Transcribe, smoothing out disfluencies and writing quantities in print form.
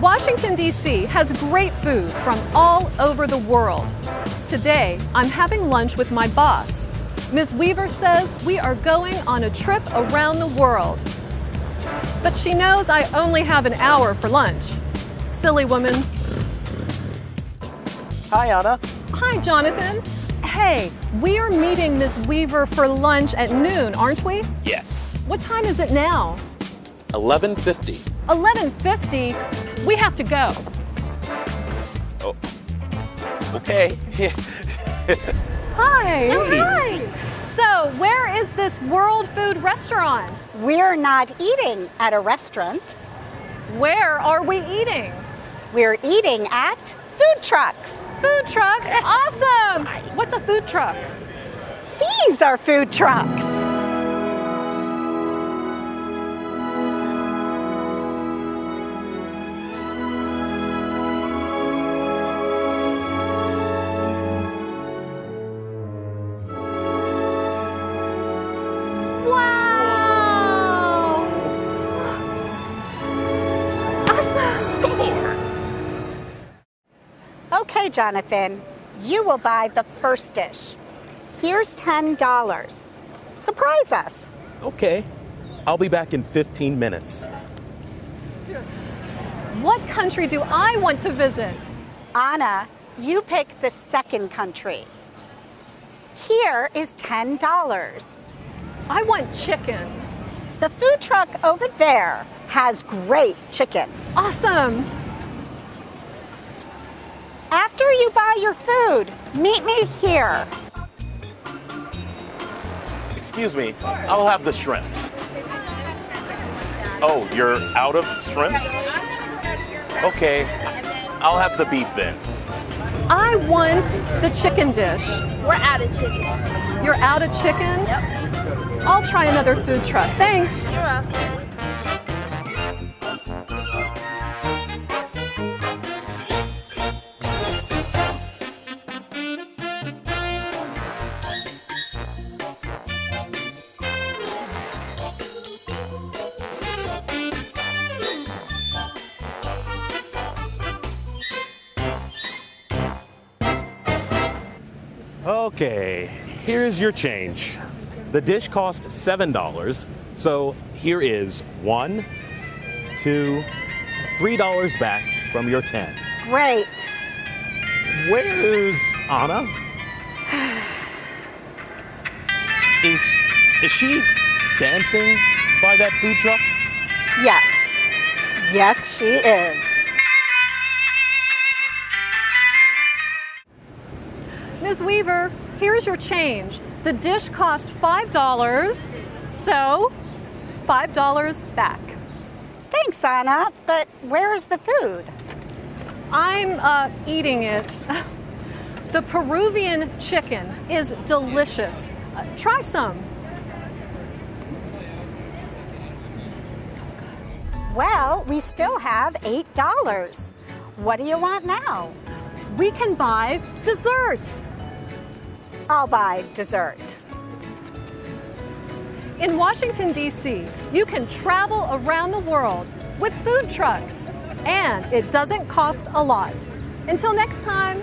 Washington, D.C. has great food from all over the world. Today, I'm having lunch with my boss. Ms. Weaver says we are going on a trip around the world. But she knows I only have an hour for lunch. Silly woman. Hi, Anna. Hi, Jonathan. Hey, we are meeting Ms. Weaver for lunch at noon, aren't we? Yes. What time is it now? 11:50. 11:50? We have to go. Oh. Okay. Hi. Hey. Hi. So, where is this world food restaurant? We're not eating at a restaurant. Where are we eating? We're eating at food trucks. Food trucks? Awesome! What's a food truck? These are food trucks. Wow! Awesome! Score! Okay, Jonathan, you will buy the first dish. Here's $10. Surprise us. Okay. I'll be back in 15 minutes. What country do I want to visit? Anna, you pick the second country. Here is $10. I want chicken. The food truck over there has great chicken. Awesome! After you buy your food, meet me here. Excuse me, I'll have the shrimp. Oh, you're out of shrimp? Okay, I'll have the beef then. I want the chicken dish. We're out of chicken. You're out of chicken? Yep. I'll try another food truck. Thanks. You're welcome. Okay, here's your change. The dish cost $7, so here is $1, $2, $3 back from your 10. Great. Where's Anna? Is she dancing by that food truck? Yes. Yes, she is. Ms. Weaver, here's your change. The dish cost $5, so $5 back. Thanks, Anna, but where is the food? I'm eating it. The Peruvian chicken is delicious. Try some. Well, we still have $8. What do you want now? We can buy dessert. I'll buy dessert. In Washington, D.C., you can travel around the world with food trucks, and it doesn't cost a lot. Until next time.